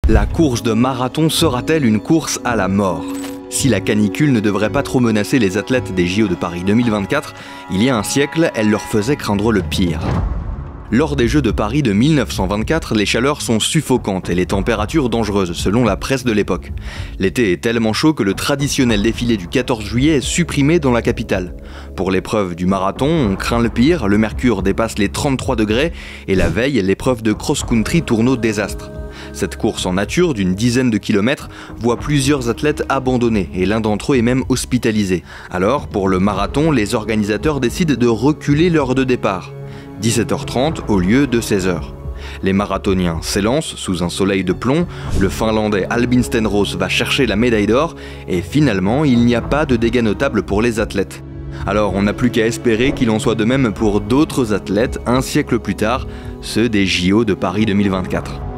La course de marathon sera-t-elle une course à la mort? Si la canicule ne devrait pas trop menacer les athlètes des JO de Paris 2024, il y a un siècle, elle leur faisait craindre le pire. Lors des Jeux de Paris de 1924, les chaleurs sont suffocantes et les températures dangereuses selon la presse de l'époque. L'été est tellement chaud que le traditionnel défilé du 14 juillet est supprimé dans la capitale. Pour l'épreuve du marathon, on craint le pire, le mercure dépasse les 33 degrés et la veille, l'épreuve de cross-country tourne au désastre. Cette course en nature d'une dizaine de kilomètres voit plusieurs athlètes abandonnés et l'un d'entre eux est même hospitalisé. Alors, pour le marathon, les organisateurs décident de reculer l'heure de départ. 17h30 au lieu de 16h. Les marathoniens s'élancent sous un soleil de plomb, le Finlandais Albin Stenros va chercher la médaille d'or et finalement il n'y a pas de dégâts notables pour les athlètes. Alors on n'a plus qu'à espérer qu'il en soit de même pour d'autres athlètes un siècle plus tard, ceux des JO de Paris 2024.